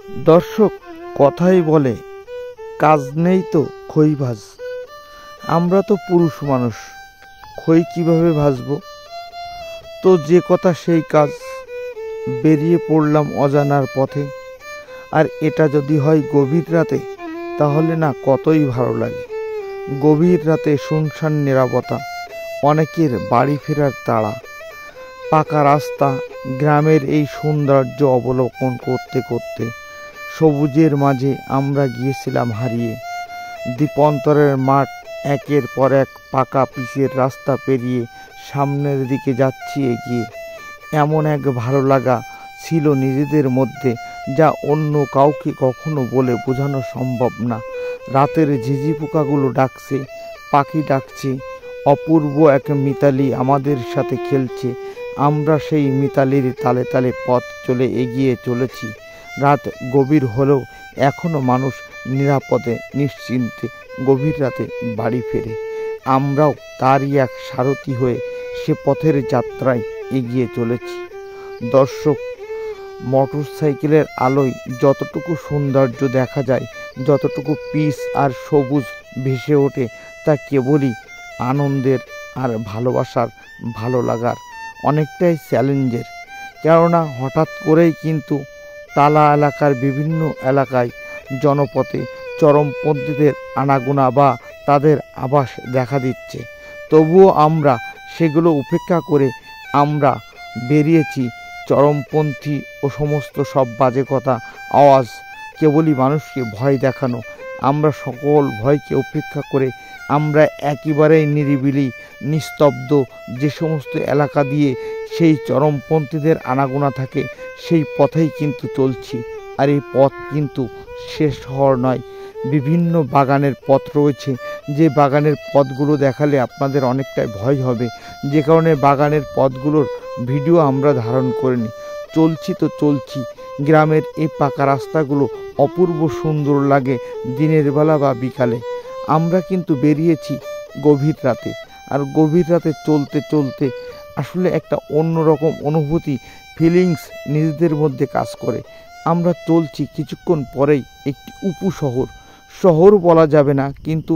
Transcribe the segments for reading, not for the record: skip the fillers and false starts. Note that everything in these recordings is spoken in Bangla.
দর্শক, কথাই বলে কাজ নেই তো খই ভাজ। আমরা তো পুরুষ মানুষ, খই কিভাবে ভাজবো? তো যে কথা সেই কাজ, বেরিয়ে পড়লাম অজানার পথে। আর এটা যদি হয় গভীর রাতে, তাহলে না কতই ভালো লাগে। গভীর রাতে শুনশান নীরবতা, অনেকের বাড়ি ফেরার তাড়া, পাকা রাস্তা, গ্রামের এই সৌন্দর্য অবলোকন করতে করতে সবুজের মাঝে আমরা গিয়েছিলাম হারিয়ে। দ্বীপান্তরের মাঠ, একের পর এক পাকা পিচের রাস্তা পেরিয়ে সামনের দিকে যাচ্ছি এগিয়ে। এমন এক ভালো লাগা ছিল নিজেদের মধ্যে, যা অন্য কাউকে কখনো বলে বোঝানো সম্ভব না। রাতের ঝিঝি পোকাগুলো ডাকছে, পাখি ডাকছে, অপূর্ব এক মিতালি আমাদের সাথে খেলছে। আমরা সেই মিতালির তালে তালে পথ চলে এগিয়ে চলেছি। রাত গভীর হলেও এখনো মানুষ নিরাপদে নিশ্চিন্তে গভীর রাতে বাড়ি ফেরে। আমরাও তারই এক সারথি হয়ে সে পথের যাত্রায় এগিয়ে চলেছি। দর্শক, মোটরসাইকেলের আলোয় যতটুকু সৌন্দর্য দেখা যায়, যতটুকু পিচ আর সবুজ ভেসে ওঠে, তা কেবলই আনন্দের আর ভালোবাসার, ভালো লাগার, অনেকটাই চ্যালেঞ্জের। কেননা হঠাৎ করেই কিন্তু তালা এলাকার বিভিন্ন এলাকায় জনপথে চরমপন্থীদের আনাগোনা বা তাদের আবাস দেখা দিচ্ছে। তবুও আমরা সেগুলো উপেক্ষা করে আমরা বেরিয়েছি। চরমপন্থী ও সমস্ত সব বাজে কথা, আওয়াজ কেবলই মানুষকে ভয় দেখানো। আমরা সকল ভয়কে উপেক্ষা করে আমরা একেবারেই নিরিবিলি, নিস্তব্ধ যে সমস্ত এলাকা দিয়ে সেই চরমপন্থীদের আনাগোনা থাকে, সেই পথেই কিন্তু চলছি। আর এই পথ কিন্তু শেষ হওয়ার নয়, বিভিন্ন বাগানের পথ রয়েছে, যে বাগানের পথগুলো দেখালে আপনাদের অনেকটাই ভয় হবে, যে কারণে বাগানের পথগুলোর ভিডিও আমরা ধারণ করিনি। চলছি তো চলছি। গ্রামের এই পাকা রাস্তাগুলো অপূর্ব সুন্দর লাগে দিনের বেলা বা বিকালে। আমরা কিন্তু বেরিয়েছি গভীর রাতে, আর গভীর রাতে চলতে চলতে আসলে একটা অন্যরকম অনুভূতি, ফিলিংস নিজেদের মধ্যে কাজ করে। আমরা চলছি, কিছুক্ষণ পরেই একটি শহর বলা যাবে না, কিন্তু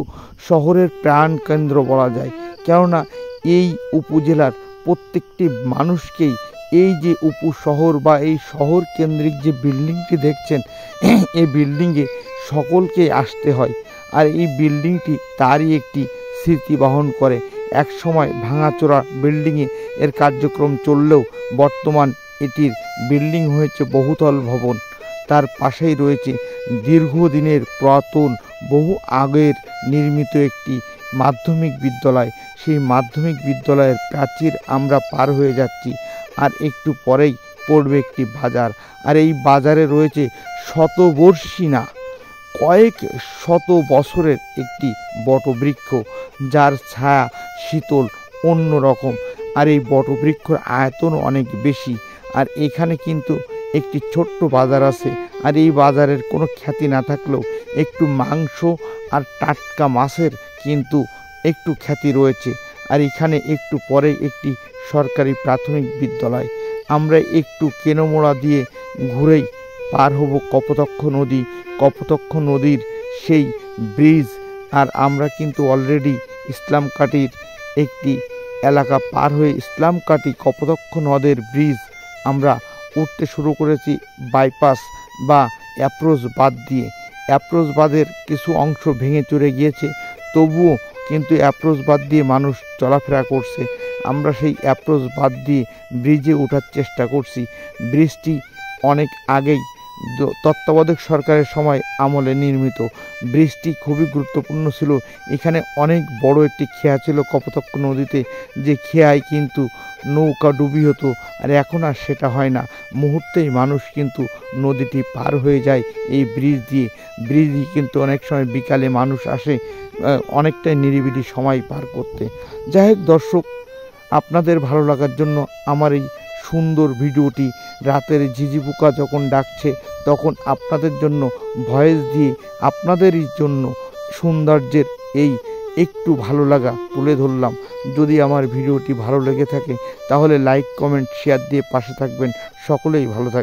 শহরের প্রাণ কেন্দ্র বলা যায়। কেননা এই উপজেলার প্রত্যেকটি মানুষকেই এই যে উপশহর বা এই শহর কেন্দ্রিক যে বিল্ডিংটি দেখছেন, এই বিল্ডিংয়ে সকলকেই আসতে হয়। আর এই বিল্ডিংটি তারই একটি স্মৃতি বহন করে। এক সময় ভাঙাচোরা বিল্ডিংয়ে এর কার্যক্রম চললেও বর্তমান এটির বিল্ডিং হয়েছে বহুতল ভবন। তার পাশেই রয়েছে দীর্ঘদিনের পুরাতন, বহু আগের নির্মিত একটি মাধ্যমিক বিদ্যালয়। সেই মাধ্যমিক বিদ্যালয়ের প্রাচীর আমরা পার হয়ে যাচ্ছি, আর একটু পরেই পড়বে একটি বাজার। আর এই বাজারে রয়েছে শতবর্ষী না, কয়েক শত বছরের একটি বটবৃক্ষ, যার ছায়া শীতল অন্যরকম। আর এই বটবৃক্ষর আয়তন অনেক বেশি। আর এখানে কিন্তু একটি ছোট্ট বাজার আছে। আর এই বাজারের কোনো খ্যাতি না থাকলেও একটু মাংস আর টাটকা মাছের কিন্তু একটু খ্যাতি রয়েছে। আর এখানে একটু পরে একটি সরকারি প্রাথমিক বিদ্যালয়। আমরা একটু কেনোমোড়া দিয়ে ঘুরেই পার হব কপোতাক্ষ নদী। কপোতাক্ষ নদীর সেই ব্রিজ। আর আমরা কিন্তু অলরেডি ইসলামকাটির একটি এলাকা পার হয়ে ইসলামকাটি কপোতাক্ষ নদের ব্রিজ আমরা উঠতে শুরু করেছি বাইপাস বা অ্যাপ্রোচ বাদ দিয়ে। অ্যাপ্রোচ বাদের কিছু অংশ ভেঙে চড়ে গিয়েছে, তবুও কিন্তু অ্যাপ্রোচ বাদ দিয়ে মানুষ চলাফেরা করছে। আমরা সেই অ্যাপ্রোচ বাদ দিয়ে ব্রিজে ওঠার চেষ্টা করছি। ব্রিজটি অনেক আগেই তত্ত্বাবধায়ক সরকারের সময় আমলে নির্মিত। ব্রিজটি খুবই গুরুত্বপূর্ণ ছিল। এখানে অনেক বড় একটি খেয়া ছিল কপোতাক্ষ নদীতে, যে খেয়ায় কিন্তু নৌকা ডুবি হতো। আর এখন আর সেটা হয় না, মুহূর্তেই মানুষ কিন্তু নদীটি পার হয়ে যায় এই ব্রিজ দিয়ে। ব্রিজই কিন্তু অনেক সময় বিকালে মানুষ আসে অনেকটাই নিরিবিলি সময় পার করতে। যাই হোক দর্শক, আপনাদের ভালো লাগার জন্য আমার এই সুন্দর ভিডিওটি, রাতের ঝিঝি পোকা যখন ডাকছে তখন আপনাদের জন্য ভয়েস দিয়ে আপনাদেরই জন্য সৌন্দর্যের এই একটু ভালো লাগা তুলে ধরলাম। যদি আমার ভিডিওটি ভালো লেগে থাকে তাহলে লাইক, কমেন্ট, শেয়ার দিয়ে পাশে থাকবেন। সকলেই ভালো থাকবেন।